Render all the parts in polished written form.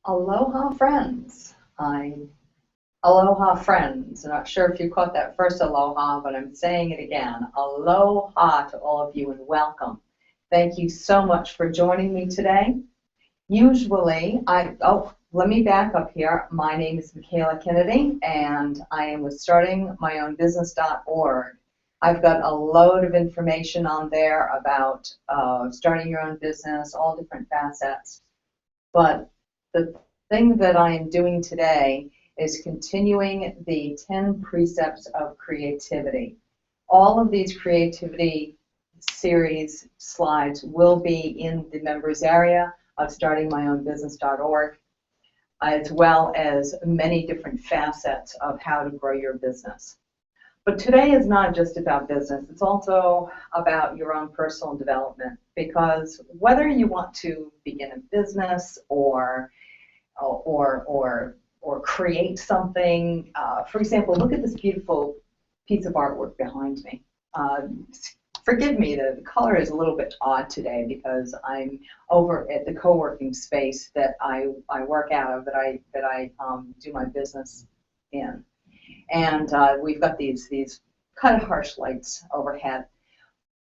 Aloha friends. Aloha friends. I'm not sure if you caught that first aloha, but I'm saying it again. Aloha to all of you and welcome. Thank you so much for joining me today. Usually, let me back up here. My name is Michaela Kennedy, and I am with startingmyownbusiness.org. I've got a load of information on there about starting your own business, all different facets. But the thing that I am doing today is continuing the 10 precepts of creativity. All of these creativity series slides will be in the members area of startingmyownbusiness.org, as well as many different facets of how to grow your business. But today is not just about business, it's also about your own personal development, because whether you want to begin a business or create something, for example, look at this beautiful piece of artwork behind me. Forgive me, the color is a little bit odd today because I'm over at the co-working space that I work out of, that I do my business in. And we've got these kind of harsh lights overhead.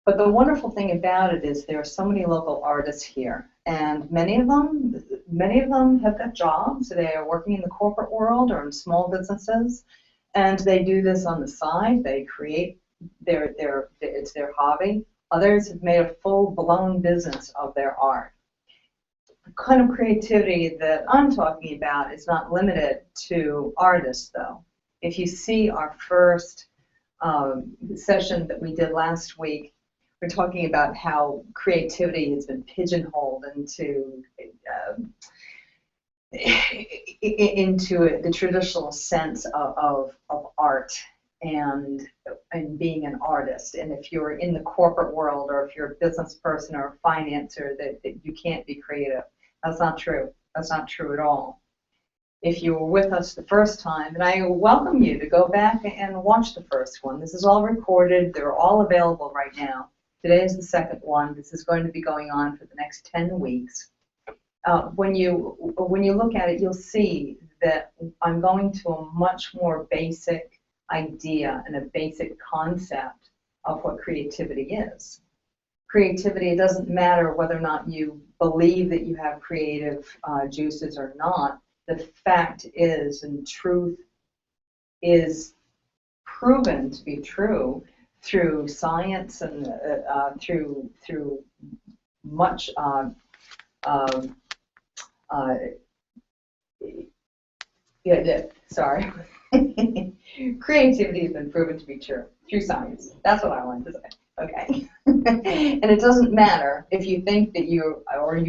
But the wonderful thing about it is there are so many local artists here, and many of them have got jobs. They are working in the corporate world or in small businesses, and they do this on the side. They create it's their hobby. Others have made a full-blown business of their art. The kind of creativity that I'm talking about is not limited to artists, though. If you see our first session that we did last week, we're talking about how creativity has been pigeonholed into the traditional sense of art and being an artist. And if you're in the corporate world, or if you're a business person or a financer, that you can't be creative. That's not true. That's not true at all. If you were with us the first time, and I welcome you to go back and watch the first one. This is all recorded. They're all available right now. Today is the second one. This is going to be going on for the next 10 weeks. When you look at it, you'll see that I'm going to a much more basic idea and a basic concept of what creativity is. Creativity, it doesn't matter whether or not you believe that you have creative juices or not. The fact is, and truth is proven to be true through science and through much sorry. Creativity has been proven to be true through science. That's what I wanted to say. Okay. And it doesn't matter if you think that you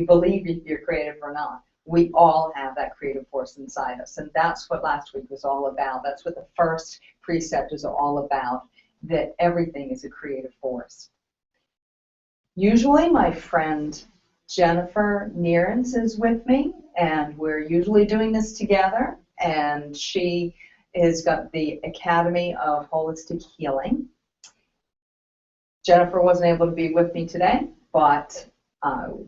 believe you're creative or not. We all have that creative force inside us, and that's what last week was all about. That's what the first precept is all about, that everything is a creative force. Usually my friend Jennifer Nearens is with me, and we're usually doing this together, and she has got the Academy of Holistic Healing. Jennifer wasn't able to be with me today, but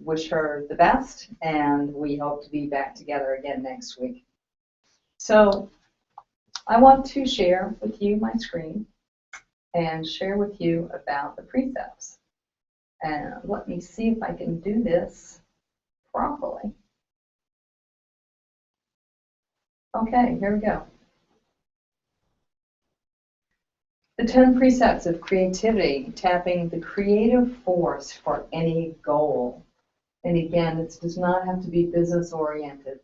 wish her the best, and we hope to be back together again next week. So I want to share with you my screen and share with you about the precepts. And let me see if I can do this properly. Okay, here we go. The 10 precepts of creativity, tapping the creative force for any goal. And again, it does not have to be business oriented,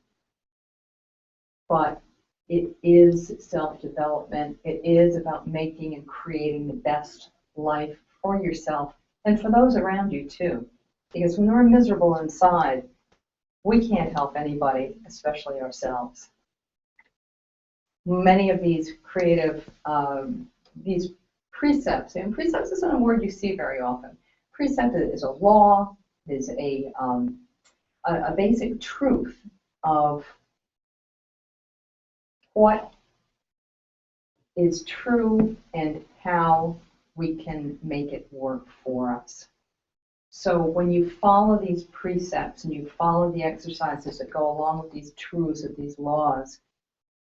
but it is self-development. It is about making and creating the best life for yourself and for those around you too. Because when we're miserable inside, we can't help anybody, especially ourselves. Many of these creative these precepts, and precepts isn't a word you see very often. Precept is a law, is a basic truth of what is true and how we can make it work for us. So when you follow these precepts and you follow the exercises that go along with these truths of these laws,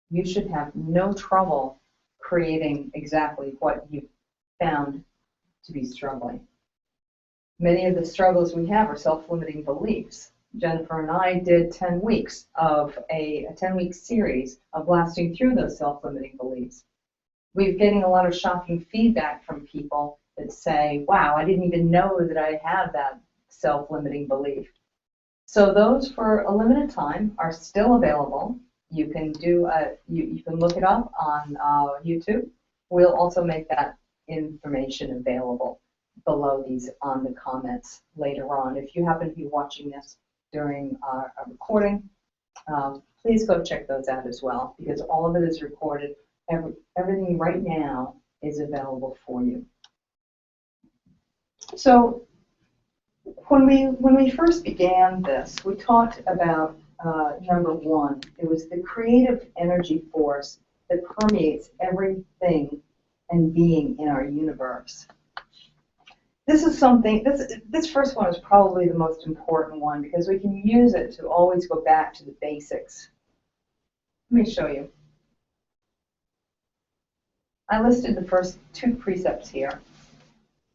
you should have no trouble creating exactly what you found to be struggling. Many of the struggles we have are self-limiting beliefs. Jennifer and I did 10 weeks of a 10-week series of blasting through those self-limiting beliefs. We're getting a lot of shocking feedback from people that say, wow, I didn't even know that I had that self-limiting belief. So those for a limited time are still available. You can you can look it up on YouTube. We'll also make that information available below these on the comments later on. If you happen to be watching this during a recording, please go check those out as well, because all of it is recorded. Everything right now is available for you. So when we first began this, we talked about number one. It was the creative energy force that permeates everything and being in our universe. This is something, this first one is probably the most important one, because we can use it to always go back to the basics. Let me show you. I listed the first two precepts here.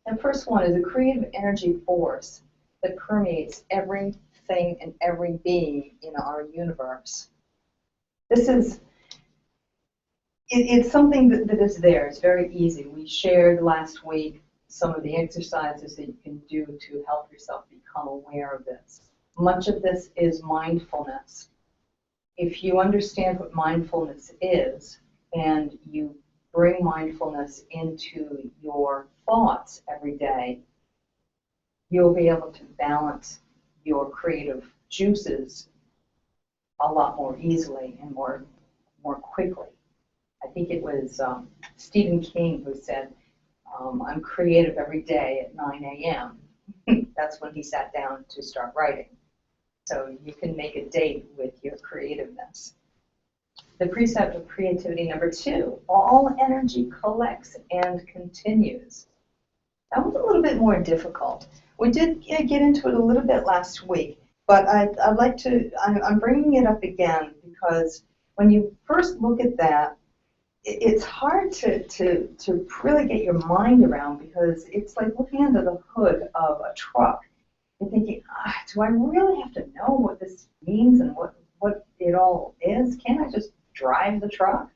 The first one is a creative energy force that permeates everything and every being in our universe. This is, it's something that is there. It's very easy. We shared last week some of the exercises that you can do to help yourself become aware of this. Much of this is mindfulness. If you understand what mindfulness is, and you bring mindfulness into your thoughts every day, you'll be able to balance your creative juices a lot more easily and more quickly. I think it was Stephen King who said, I'm creative every day at 9 a.m. That's when he sat down to start writing. So you can make a date with your creativeness. The precept of creativity number two, all energy collects and continues. That was a little bit more difficult. We did get into it a little bit last week, but I'd like to, I'm bringing it up again because when you first look at that, it's hard to really get your mind around, because it's like looking under the hood of a truck and thinking, do I really have to know what this means and what it all is? Can't I just drive the truck?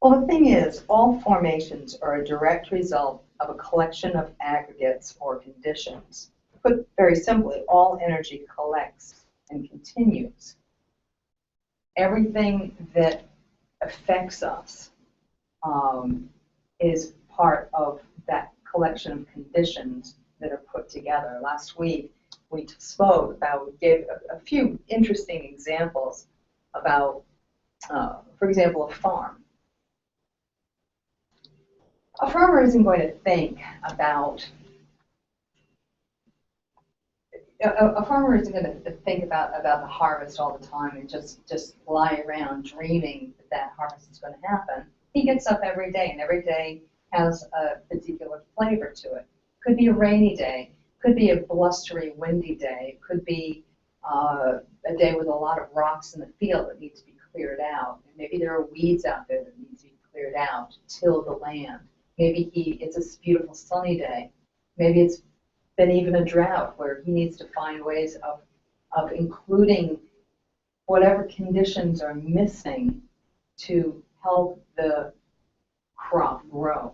Well, the thing is, all formations are a direct result of a collection of aggregates or conditions. Put very simply, all energy collects and continues. Everything that affects us is part of that collection of conditions that are put together. Last week, we spoke about, gave a few interesting examples about, for example, a farm. A farmer isn't going to think about, a farmer isn't going to think about the harvest all the time and just lie around dreaming that harvest is going to happen. He gets up every day, and every day has a particular flavor to it. Could be a rainy day, could be a blustery, windy day, could be a day with a lot of rocks in the field that needs to be cleared out. And maybe there are weeds out there that need to be cleared out, till the land. Maybe it's a beautiful sunny day. Maybe it's been even a drought where he needs to find ways of including whatever conditions are missing to help the crop grow.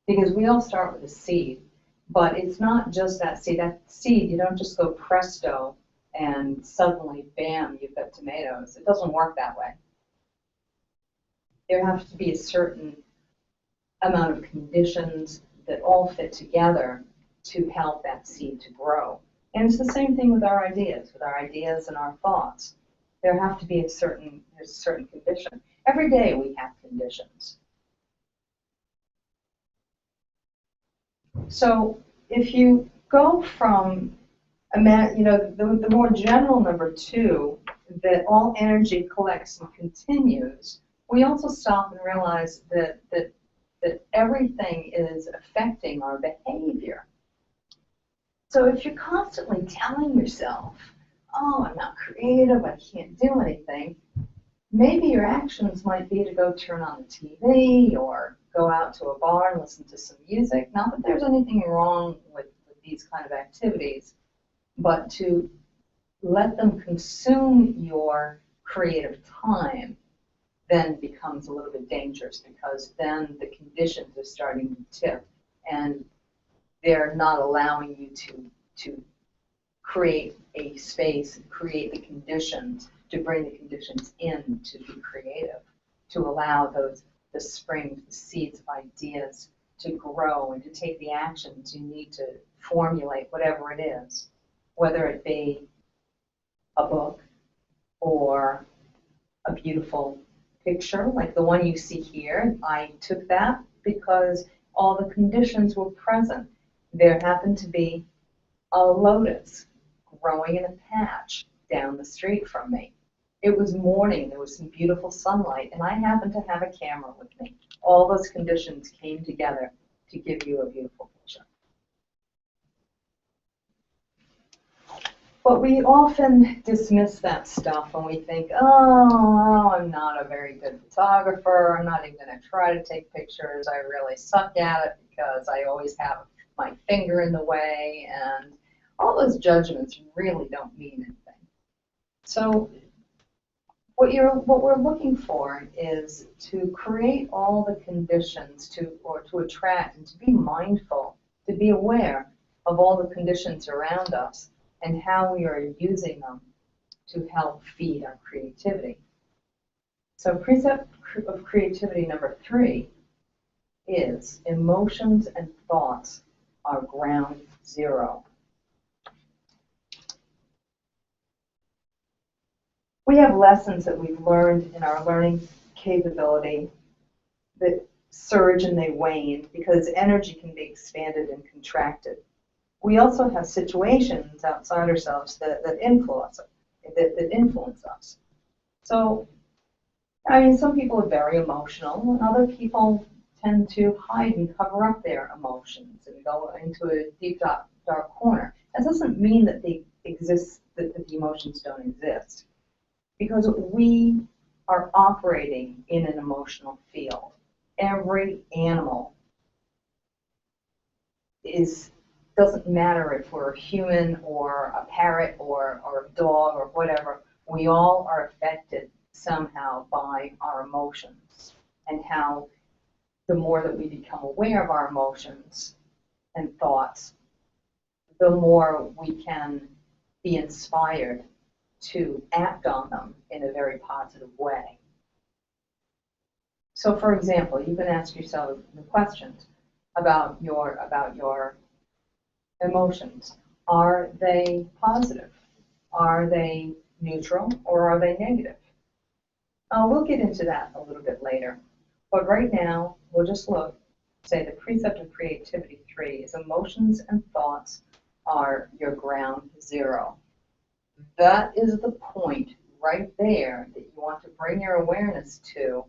Because we all start with a seed, but it's not just that seed. That seed, you don't just go presto and suddenly, bam, you've got tomatoes. It doesn't work that way. There has to be a certain amount of conditions that all fit together to help that seed to grow. And it's the same thing with our ideas and our thoughts. There have to be a certain condition. Every day we have conditions. So if you go from, the more general number two, that all energy collects and continues, we also stop and realize that everything is affecting our behavior. So if you're constantly telling yourself, oh, I'm not creative, I can't do anything, maybe your actions might be to go turn on the TV or go out to a bar and listen to some music. Not that there's anything wrong with these kind of activities, but to let them consume your creative time then becomes a little bit dangerous, because then the conditions are starting to tip and they're not allowing you to create a space, create the conditions, to bring the conditions in to be creative, to allow the springs, the seeds of ideas to grow and to take the actions you need to formulate whatever it is, whether it be a book or a beautiful picture like the one you see here. I took that because all the conditions were present. There happened to be a lotus growing in a patch down the street from me. It was morning, there was some beautiful sunlight, and I happened to have a camera with me. All those conditions came together to give you a beautiful picture. But we often dismiss that stuff and we think, oh, I'm not a very good photographer. I'm not even going to try to take pictures. I really suck at it because I always have my finger in the way. And all those judgments really don't mean anything. So what we're looking for is to create all the conditions to attract and to be mindful, to be aware of all the conditions around us and how we are using them to help feed our creativity. So precept of creativity number 3 is emotions and thoughts are ground zero. We have lessons that we've learned in our learning capability that surge and they wane because energy can be expanded and contracted. We also have situations outside ourselves that influence us. So, I mean, some people are very emotional, and other people tend to hide and cover up their emotions and go into a deep, dark corner. That doesn't mean that the emotions don't exist, because we are operating in an emotional field. Every animal doesn't matter if we're a human or a parrot or a dog or whatever, we all are affected somehow by our emotions, and how the more that we become aware of our emotions and thoughts, the more we can be inspired to act on them in a very positive way. So for example, you can ask yourself the questions about your emotions. Are they positive? Are they neutral? Or are they negative? We'll get into that a little bit later. But right now, we'll just say the precept of creativity 3 is emotions and thoughts are your ground zero. That is the point right there that you want to bring your awareness to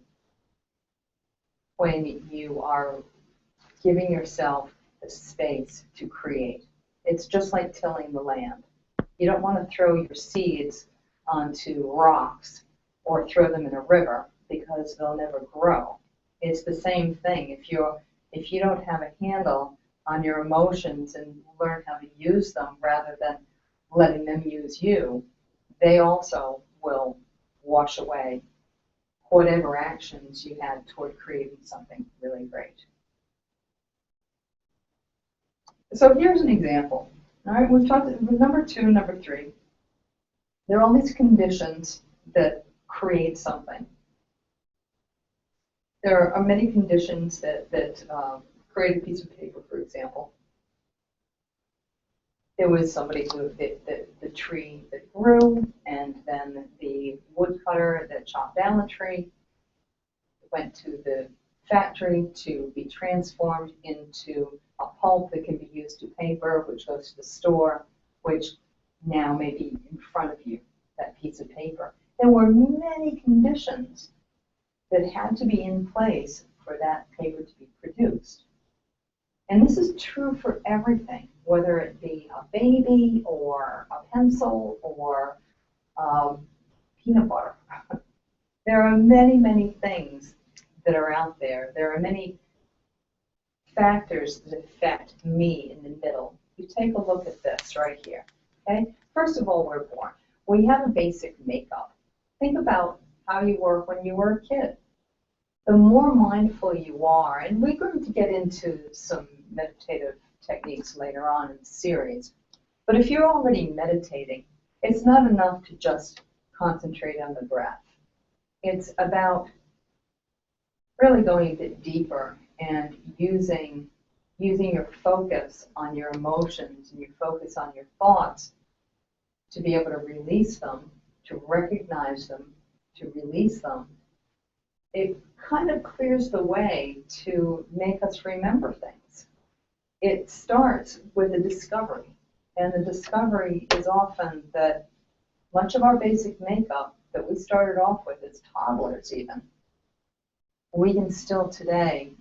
when you are giving yourself the space to create. It's just like tilling the land. You don't want to throw your seeds onto rocks or throw them in a river because they'll never grow. It's the same thing. If you don't have a handle on your emotions and learn how to use them rather than letting them use you, they also will wash away whatever actions you had toward creating something really great. So here's an example. All right, we've talked with number 2 and number 3. There are all these conditions that create something. There are many conditions that create a piece of paper, for example. There was somebody who, the tree that grew, and then the woodcutter that chopped down the tree went to the factory to be transformed into a pulp that can be used to paper, which goes to the store, which now may be in front of you, that piece of paper. There were many conditions that had to be in place for that paper to be produced. And this is true for everything, whether it be a baby or a pencil or peanut butter. There are many, many things that are out there. There are many factors that affect me in the middle. You take a look at this right here. Okay? First of all, we're born. We have a basic makeup. Think about how you were when you were a kid. The more mindful you are, and we're going to get into some meditative techniques later on in the series, but if you're already meditating, it's not enough to just concentrate on the breath. It's about really going a bit deeper and using your focus on your emotions and your focus on your thoughts to be able to release them, to recognize them, to release them. It kind of clears the way to make us remember things. It starts with a discovery, and the discovery is often that much of our basic makeup that we started off with as toddlers even, we can still today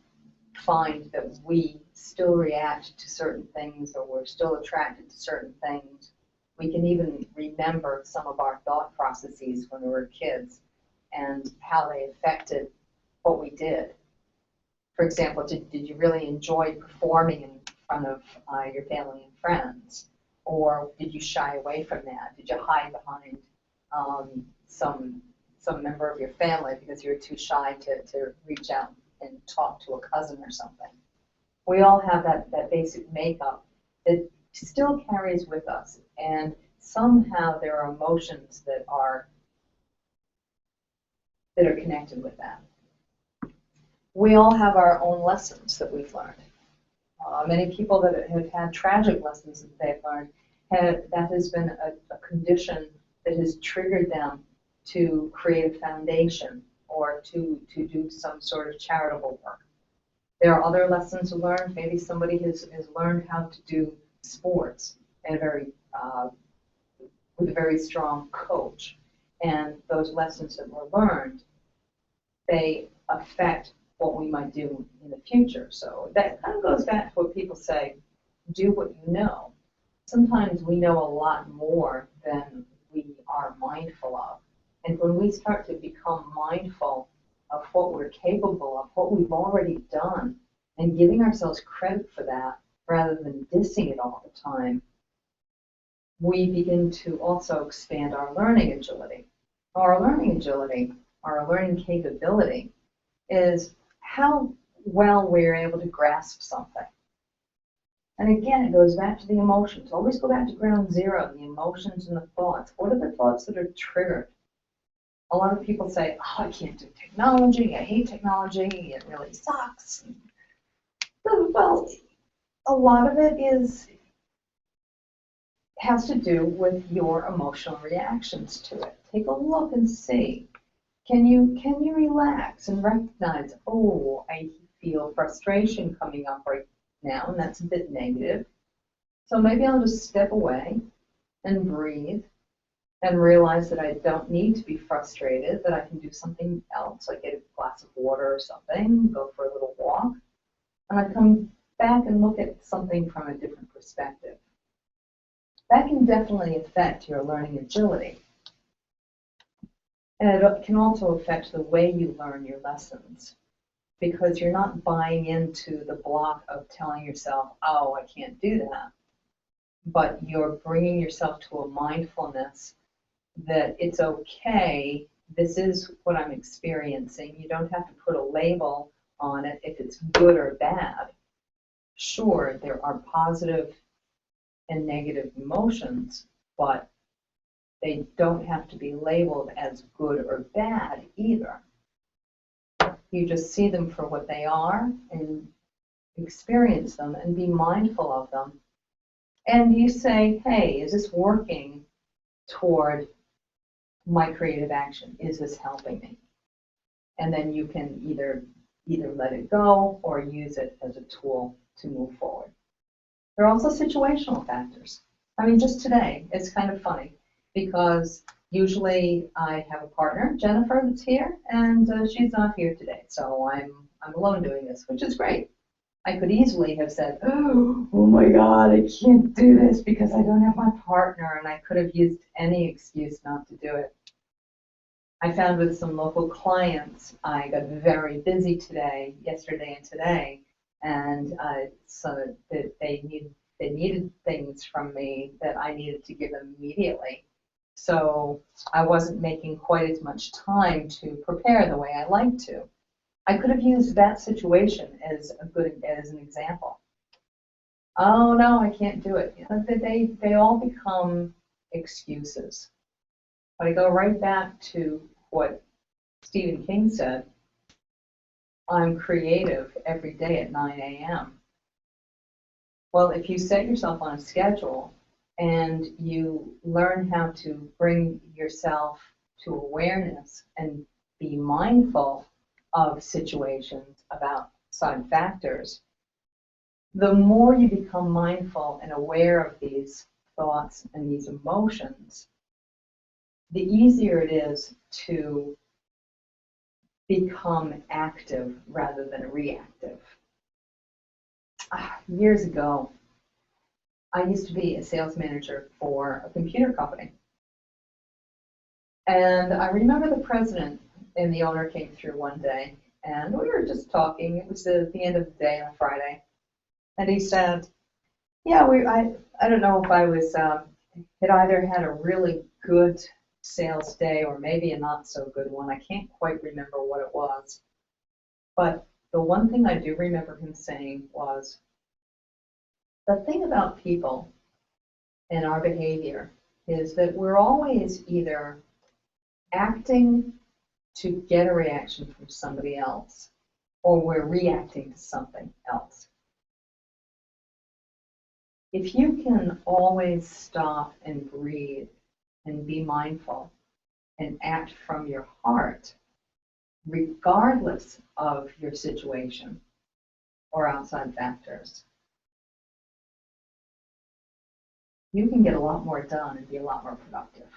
find that we still react to certain things, or we're still attracted to certain things. We can even remember some of our thought processes when we were kids and how they affected what we did. For example, did you really enjoy performing in front of your family and friends? Or did you shy away from that? Did you hide behind some member of your family because you were too shy to reach out and talk to a cousin or something? We all have that basic makeup that still carries with us, and somehow there are emotions that are connected with that. We all have our own lessons that we've learned. Many people that have had tragic lessons that they've learned, that has been a condition that has triggered them to create a foundation or to do some sort of charitable work. There are other lessons learned. Maybe somebody has learned how to do sports in with a very strong coach. And those lessons that were learned, they affect what we might do in the future. So that kind of goes back to what people say, do what you know. Sometimes we know a lot more than we are mindful of. And when we start to become mindful of what we're capable of, what we've already done, and giving ourselves credit for that rather than dissing it all the time, we begin to also expand our learning agility. Our learning agility, our learning capability, is how well we're able to grasp something. And again, it goes back to the emotions. Always go back to ground zero, the emotions and the thoughts. What are the thoughts that are triggered? A lot of people say, oh, I can't do technology, I hate technology, it really sucks. Well, a lot of it has to do with your emotional reactions to it. Take a look and see. Can you relax and recognize, oh, I feel frustration coming up right now, and that's a bit negative. So maybe I'll just step away and breathe and realize that I don't need to be frustrated, that I can do something else, like get a glass of water or something, go for a little walk, and I come back and look at something from a different perspective. That can definitely affect your learning agility. And it can also affect the way you learn your lessons, because you're not buying into the block of telling yourself, oh, I can't do that. But you're bringing yourself to a mindfulness that it's okay, this is what I'm experiencing. You don't have to put a label on it if it's good or bad. Sure, there are positive and negative emotions, but they don't have to be labeled as good or bad either. You just see them for what they are and experience them and be mindful of them. And you say, hey, is this working toward my creative action? Is this helping me? And then you can either let it go or use it as a tool to move forward. There are also situational factors. I mean, just today, it's kind of funny because usually I have a partner, Jennifer, that's here, and she's not here today. So I'm alone doing this, which is great. I could easily have said, oh my God, I can't do this because I don't have my partner, and I could have used any excuse not to do it. I found with some local clients, I got very busy yesterday and today, and so that they needed things from me that I needed to give them immediately. So I wasn't making quite as much time to prepare the way I like to. I could have used that situation as an example. Oh no, I can't do it. They all become excuses. But I go right back to what Stephen King said. I'm creative every day at 9 a.m. Well, if you set yourself on a schedule and you learn how to bring yourself to awareness and be mindful of situations, of outside factors, the more you become mindful and aware of these thoughts and these emotions, the easier it is to become active rather than reactive. Years ago, I used to be a sales manager for a computer company. And I remember the president and the owner came through one day, and we were just talking. It was at the end of the day on a Friday. And he said, yeah, I don't know if I was, had either had a really good sales day or maybe a not so good one. I can't quite remember what it was. But the one thing I do remember him saying was, the thing about people and our behavior is that we're always either acting to get a reaction from somebody else, or we're reacting to something else. If you can always stop and breathe and be mindful and act from your heart, regardless of your situation or outside factors, you can get a lot more done and be a lot more productive.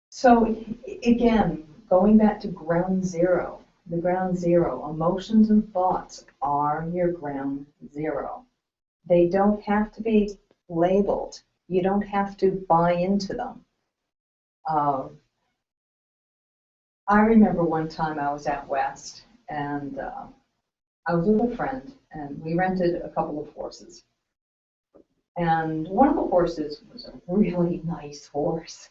So again, going back to ground zero, the ground zero, emotions and thoughts are your ground zero. They don't have to be labeled. You don't have to buy into them. I remember one time I was out west, and I was with a friend, and we rented a couple of horses. And one of the horses was a really nice horse,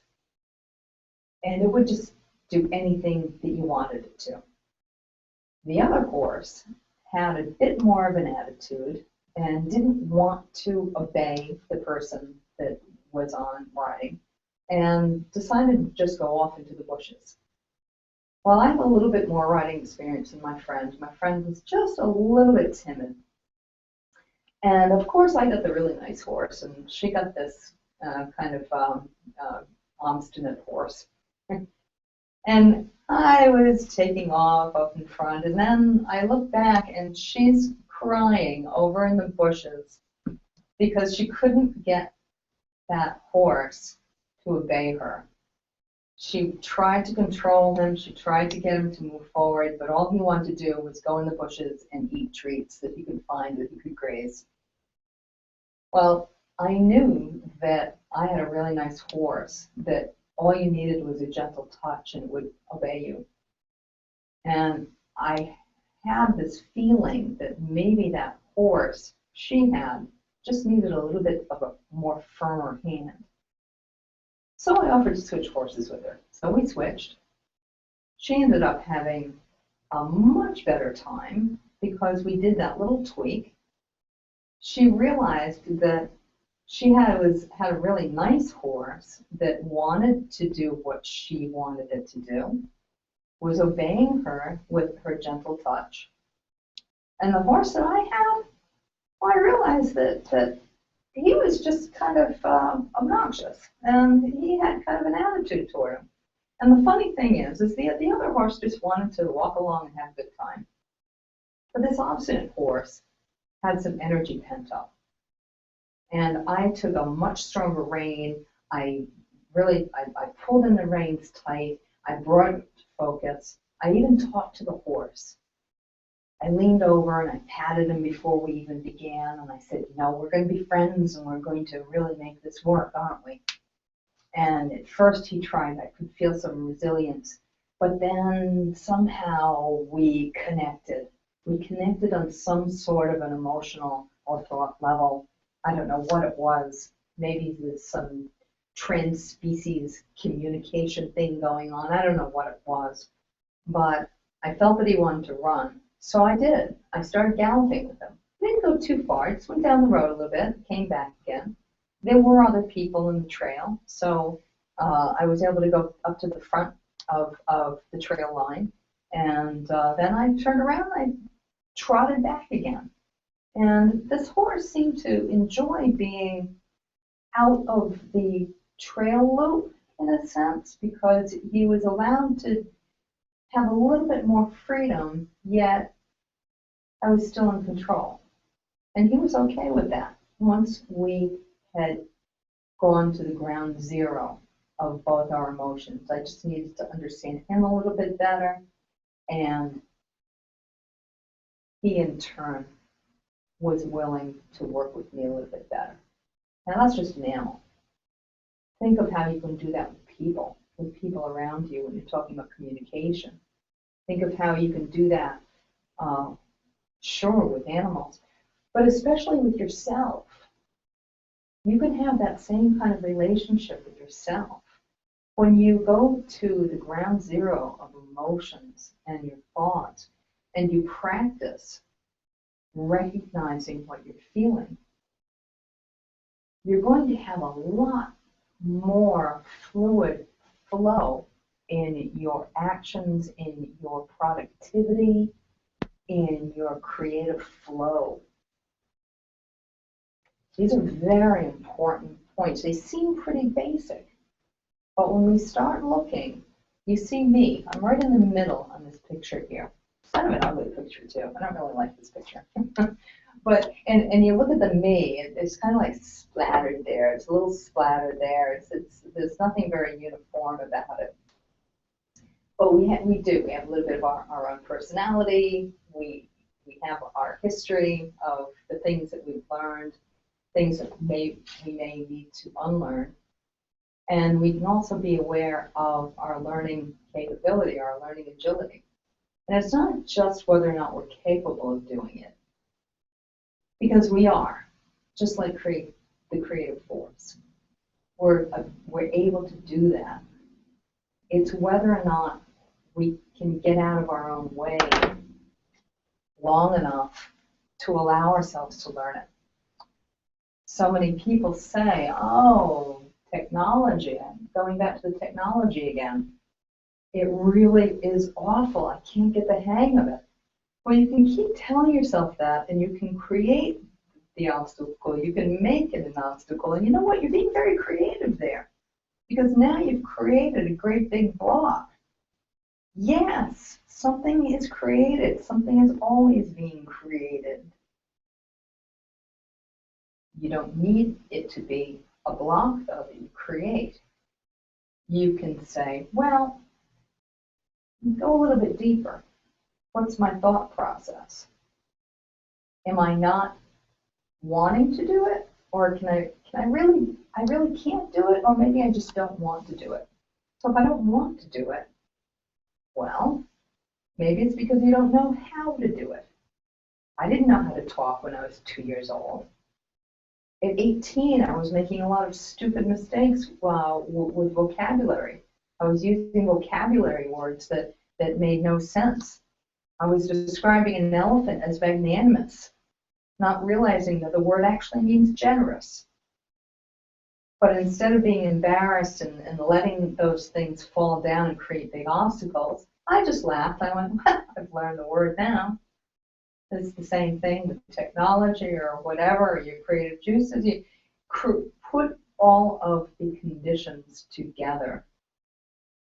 and it would just do anything that you wanted it to. The other horse had a bit more of an attitude and didn't want to obey the person that was on riding, and decided to just go off into the bushes. Well, I have a little bit more riding experience than my friend. My friend was just a little bit timid. And of course, I got the really nice horse, and she got this kind of obstinate horse. And I was taking off up in front, and then I look back, and she's crying over in the bushes because she couldn't get that horse to obey her. She tried to control him, she tried to get him to move forward, but all he wanted to do was go in the bushes and eat treats that he could find that he could graze. Well, I knew that I had a really nice horse, that all you needed was a gentle touch and it would obey you. And I had this feeling that maybe that horse she had just needed a little bit of a more firmer hand. So I offered to switch horses with her. So we switched. She ended up having a much better time because we did that little tweak. She realized that she had a really nice horse that wanted to do what she wanted it to do, was obeying her with her gentle touch. And the horse that I had, well, I realized that he was just kind of obnoxious, and he had kind of an attitude toward him. And the funny thing is the other horse just wanted to walk along and have a good time. But this obstinate horse had some energy pent up. And I took a much stronger rein. I pulled in the reins tight. I brought it to focus. I even talked to the horse. I leaned over and I patted him before we even began, and I said, no, we're going to be friends and we're going to really make this work, aren't we? And at first he tried, I could feel some resilience, but then somehow we connected. We connected on some sort of an emotional or thought level. I don't know what it was. Maybe there's some trans-species communication thing going on. I don't know what it was, but I felt that he wanted to run. So I did. I started galloping with him. I didn't go too far. I just went down the road a little bit, came back again. There were other people in the trail, so I was able to go up to the front of the trail line, and then I turned around and I trotted back again. And this horse seemed to enjoy being out of the trail loop, in a sense, because he was allowed to have a little bit more freedom, yet I was still in control. And he was okay with that. Once we had gone to the ground zero of both our emotions, I just needed to understand him a little bit better, and he in turn was willing to work with me a little bit better. Now that's just an animal. Think of how you can do that with people around you when you're talking about communication. Think of how you can do that, sure, with animals, but especially with yourself. You can have that same kind of relationship with yourself. When you go to the ground zero of emotions and your thoughts, and you practice recognizing what you're feeling, you're going to have a lot more fluid flow in your actions, in your productivity, in your creative flow. These are very important points. They seem pretty basic, but when we start looking, you see me. I'm right in the middle on this picture here. It's kind of an ugly picture too. I don't really like this picture. But and you look at the me, it's kind of like splattered there. It's a little splattered there. There's nothing very uniform about it. But we have a little bit of our own personality. We have our history of the things that we've learned, things that we may need to unlearn. And we can also be aware of our learning capability, our learning agility. And it's not just whether or not we're capable of doing it, because we are, just like the creative force. We're able to do that. It's whether or not we can get out of our own way long enough to allow ourselves to learn it. So many people say, oh, technology, I'm going back to the technology again. It really is awful. I can't get the hang of it. Well, you can keep telling yourself that, and you can create the obstacle. You can make it an obstacle. And you know what? You're being very creative there, because now you've created a great big block. Yes, something is created. Something is always being created. You don't need it to be a block, though, that you create. You can say, well, go a little bit deeper. What's my thought process? Am I not wanting to do it, or can I really can't do it, or maybe I just don't want to do it. So if I don't want to do it, well, maybe it's because you don't know how to do it. I didn't know how to talk when I was 2 years old. At 18, I was making a lot of stupid mistakes with vocabulary. I was using vocabulary words that made no sense. I was describing an elephant as magnanimous, not realizing that the word actually means generous. But instead of being embarrassed and letting those things fall down and create big obstacles, I just laughed. I went, well, I've learned the word now. It's the same thing with technology or whatever, or your creative juices. You put all of the conditions together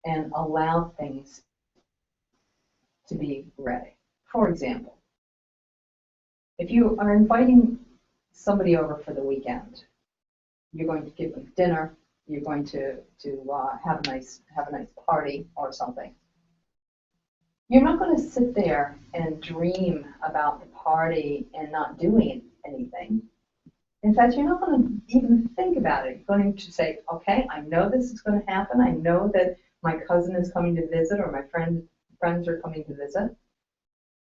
and allow things to be ready. For example, if you are inviting somebody over for the weekend, you're going to give them dinner, you're going to have a nice party or something. You're not going to sit there and dream about the party and not doing anything. In fact, you're not going to even think about it. You're going to say, okay, I know this is going to happen. I know that my cousin is coming to visit or my friends are coming to visit.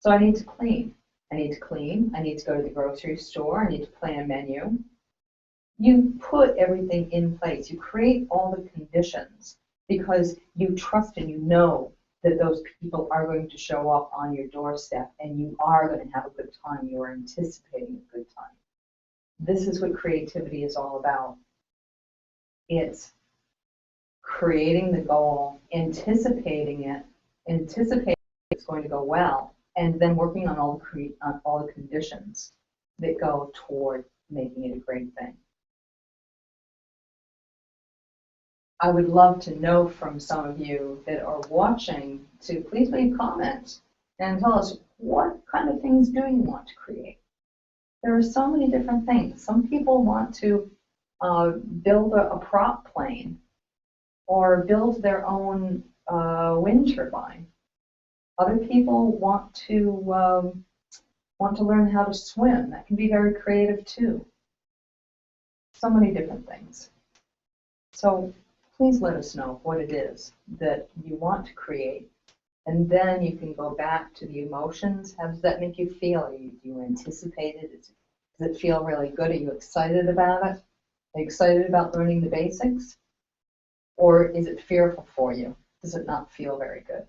So I need to clean. I need to clean. I need to go to the grocery store. I need to plan a menu. You put everything in place. You create all the conditions because you trust and you know that those people are going to show up on your doorstep and you are going to have a good time. You are anticipating a good time. This is what creativity is all about. It's creating the goal, anticipating it's going to go well, and then working on all the conditions that go toward making it a great thing. I would love to know from some of you that are watching to please leave comments and tell us what kind of things do you want to create. There are so many different things. Some people want to build a prop plane or build their own wind turbine. Other people want to learn how to swim. That can be very creative too. So many different things. So please let us know what it is that you want to create. And then you can go back to the emotions. How does that make you feel? Do you anticipate it? Does it feel really good? Are you excited about it? Are you excited about learning the basics? Or is it fearful for you? Does it not feel very good?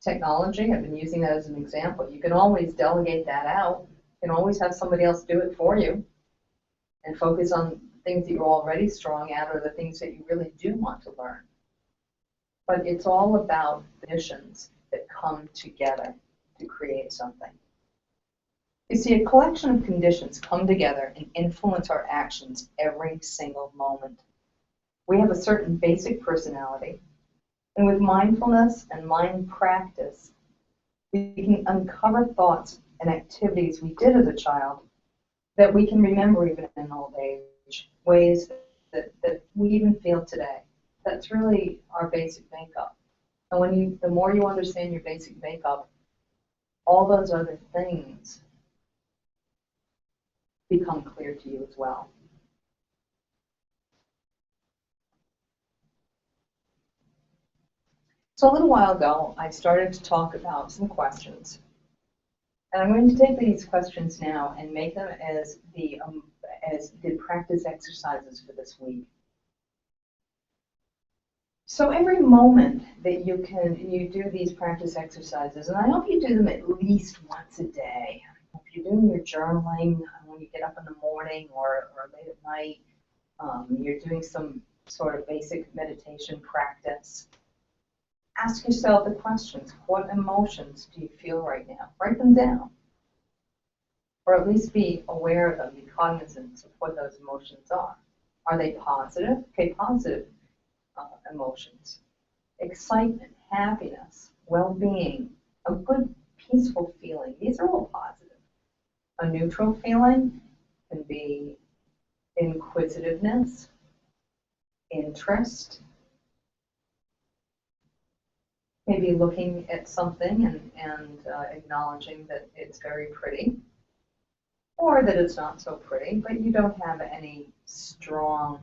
Technology, I've been using that as an example. You can always delegate that out. You can always have somebody else do it for you and focus on things that you're already strong at or the things that you really do want to learn. But it's all about conditions that come together to create something. You see, a collection of conditions come together and influence our actions every single moment. We have a certain basic personality, and with mindfulness and mind practice, we can uncover thoughts and activities we did as a child that we can remember even in old age, ways that we even feel today. That's really our basic makeup. And the more you understand your basic makeup, all those other things become clear to you as well. So a little while ago, I started to talk about some questions. And I'm going to take these questions now and make them as the practice exercises for this week. So every moment that you do these practice exercises, and I hope you do them at least once a day. If you're doing your journaling when you get up in the morning or late at night, you're doing some sort of basic meditation practice. Ask yourself the questions. What emotions do you feel right now? Write them down. Or at least be aware of them, be cognizant of what those emotions are. Are they positive? Okay, positive emotions. Excitement, happiness, well-being, a good, peaceful feeling. These are all positive. A neutral feeling can be inquisitiveness, interest, maybe looking at something and acknowledging that it's very pretty, or that it's not so pretty, but you don't have any strong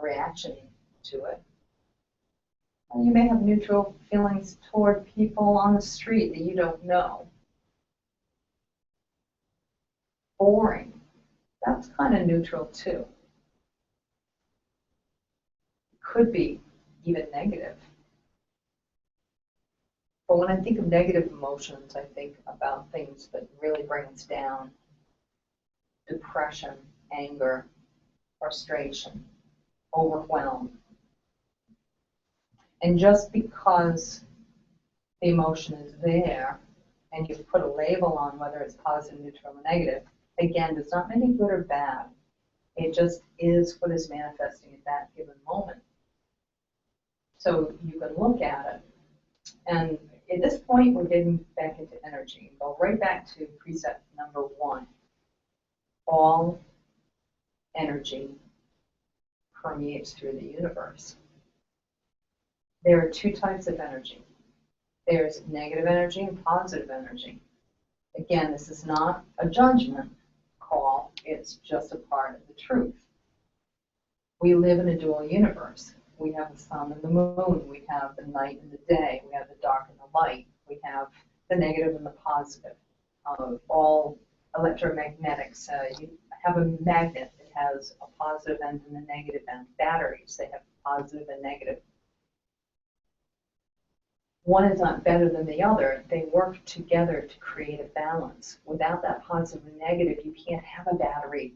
reaction to it. You may have neutral feelings toward people on the street that you don't know. Boring. That's kind of neutral too. It could be even negative. But when I think of negative emotions, I think about things that really bring us down. Depression, anger, frustration, overwhelm. And just because the emotion is there and you've put a label on whether it's positive, neutral, or negative, again, does not make it good or bad. It just is what is manifesting at that given moment. So you can look at it. And at this point, we're getting back into energy. Go right back to precept number 1. All energy permeates through the universe. There are 2 types of energy. There's negative energy and positive energy. Again, this is not a judgment call, it's just a part of the truth. We live in a dual universe. We have the sun and the moon, we have the night and the day, we have the dark and the light, we have the negative and the positive. All electromagnetics, you have a magnet that has a positive end and a negative end. Batteries, they have positive and negative. One is not better than the other. They work together to create a balance. Without that positive and negative, you can't have a battery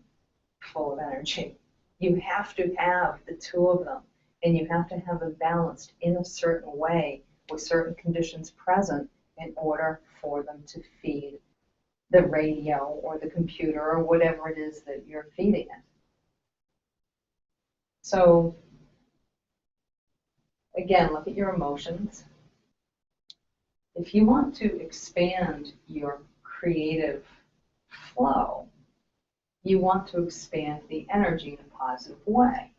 full of energy. You have to have the two of them, and you have to have them balanced in a certain way with certain conditions present in order for them to feed the radio or the computer or whatever it is that you're feeding it. So again, look at your emotions. If you want to expand your creative flow, you want to expand the energy in a positive way.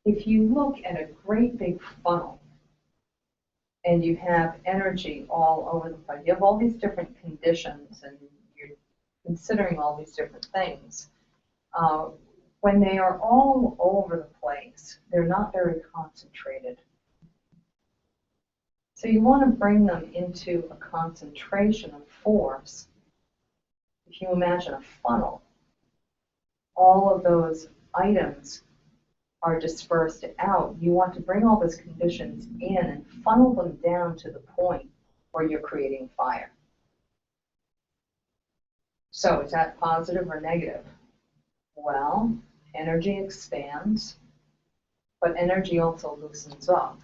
If you look at a great big funnel and you have energy all over the place, you have all these different conditions and you're considering all these different things, when they are all over the place, they're not very concentrated. So you want to bring them into a concentration of force. If you imagine a funnel, all of those items are dispersed out. You want to bring all those conditions in and funnel them down to the point where you're creating fire. So is that positive or negative? Well, energy expands, but energy also loosens up.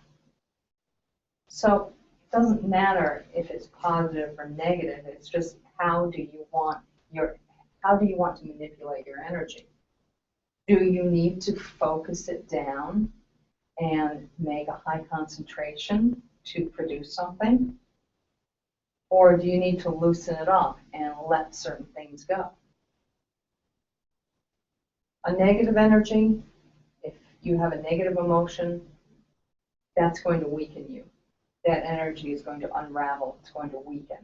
So it doesn't matter if it's positive or negative, it's just how do you want to manipulate your energy? Do you need to focus it down and make a high concentration to produce something? Or do you need to loosen it up and let certain things go? A negative energy, if you have a negative emotion, that's going to weaken you. That energy is going to unravel, it's going to weaken.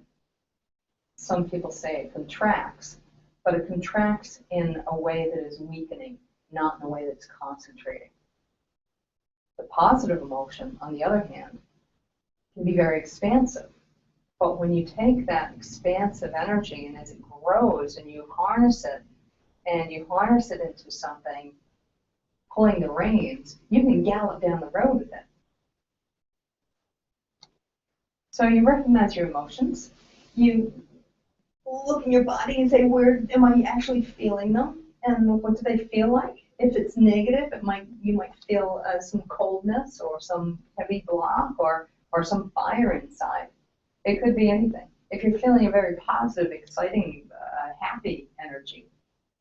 Some people say it contracts, but it contracts in a way that is weakening, not in a way that's concentrating. The positive emotion, on the other hand, can be very expansive. But when you take that expansive energy and as it grows and you harness it into something, pulling the reins, you can gallop down the road with it. So you recognize your emotions. You look in your body and say, where am I actually feeling them? And what do they feel like? If it's negative, you might feel some coldness or some heavy block or some fire inside. It could be anything. If you're feeling a very positive, exciting, happy energy,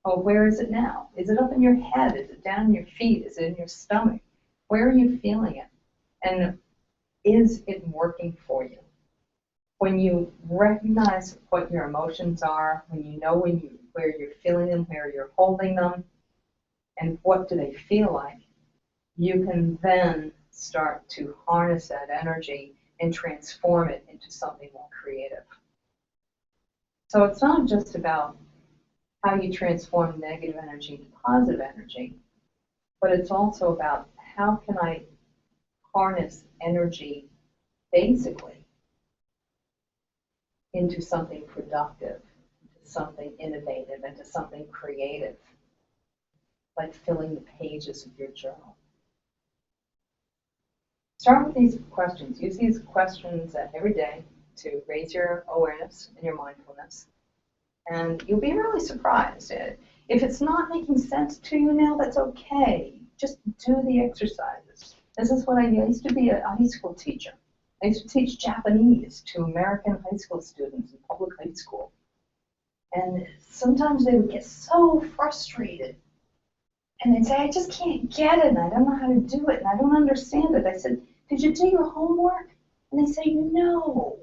well, where is it now? Is it up in your head? Is it down in your feet? Is it in your stomach? Where are you feeling it? And is it working for you? When you recognize what your emotions are, when you know where you're feeling them, where you're holding them, and what do they feel like, you can then start to harness that energy and transform it into something more creative. So it's not just about how you transform negative energy into positive energy, but it's also about how can I harness energy basically into something productive, into something innovative, into something creative, like filling the pages of your journal. Start with these questions. Use these questions every day to raise your awareness and your mindfulness. And you'll be really surprised. If it's not making sense to you now, that's okay. Just do the exercises. This is what I used to be a high school teacher. I used to teach Japanese to American high school students in public high school. And sometimes they would get so frustrated. And they'd say, I just can't get it, and I don't know how to do it, and I don't understand it. I said, did you do your homework? And they say, no.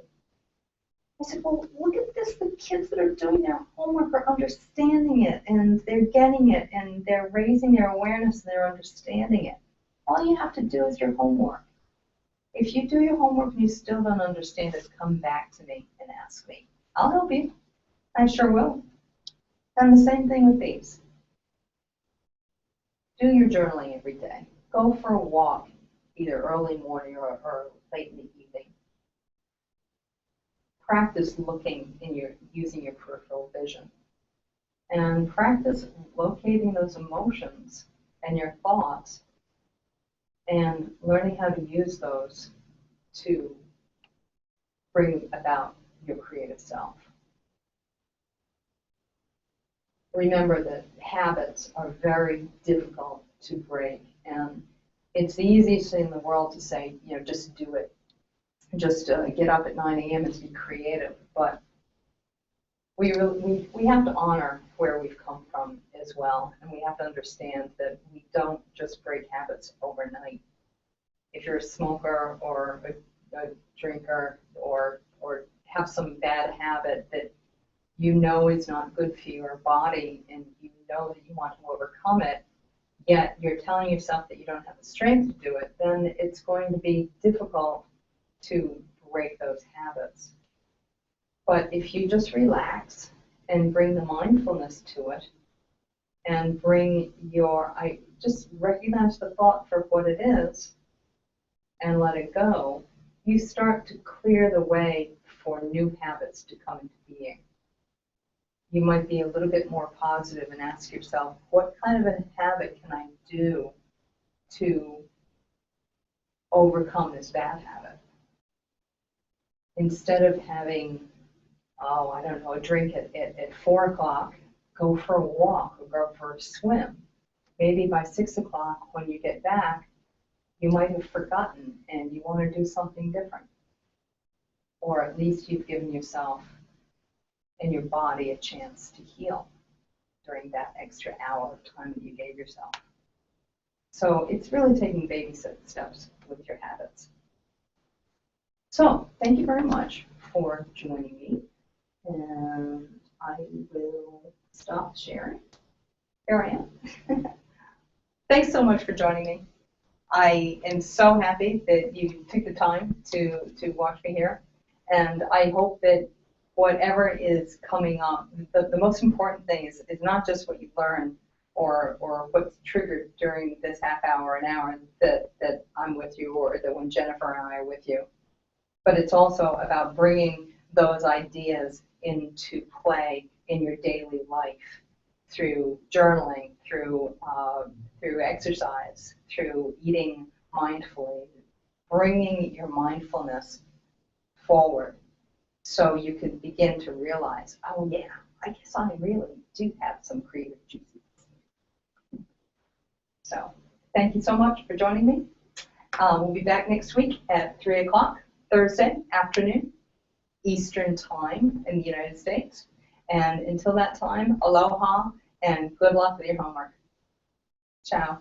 I said, well, look at this. The kids that are doing their homework are understanding it, and they're getting it, and they're raising their awareness, and they're understanding it. All you have to do is your homework. If you do your homework and you still don't understand it, come back to me and ask me. I'll help you. I sure will. And the same thing with these. Do your journaling every day. Go for a walk, either early morning or late in the evening. Practice looking using your peripheral vision. And practice locating those emotions and your thoughts and learning how to use those to bring about your creative self. Remember that habits are very difficult to break, and it's the easiest thing in the world to say, just do it. Just get up at 9 a.m. and be creative. But we have to honor where we've come from as well, and we have to understand that we don't just break habits overnight. If you're a smoker or a drinker or have some bad habit that you know is not good for your body and you know that you want to overcome it, yet you're telling yourself that you don't have the strength to do it, then it's going to be difficult to break those habits. But if you just relax and bring the mindfulness to it and just recognize the thought for what it is and let it go, you start to clear the way for new habits to come into being. You might be a little bit more positive and ask yourself, what kind of a habit can I do to overcome this bad habit? Instead of having, a drink at 4 o'clock, go for a walk or go for a swim. Maybe by 6 o'clock when you get back, you might have forgotten and you want to do something different. Or at least you've given yourself and your body a chance to heal during that extra hour of time that you gave yourself. So it's really taking baby steps with your habits. So thank you very much for joining me, and I will stop sharing. Here I am. Thanks so much for joining me. I am so happy that you took the time to watch me here, and I hope that whatever is coming up, the most important thing is not just what you learn or what's triggered during this half hour, an hour that I'm with you, or that when Jennifer and I are with you, but it's also about bringing those ideas into play in your daily life through journaling, through exercise, through eating mindfully, bringing your mindfulness forward so you can begin to realize, oh yeah, I guess I really do have some creative juices. So thank you so much for joining me. We'll be back next week at 3 o'clock, Thursday afternoon, Eastern Time in the United States. And until that time, aloha and good luck with your homework. Ciao.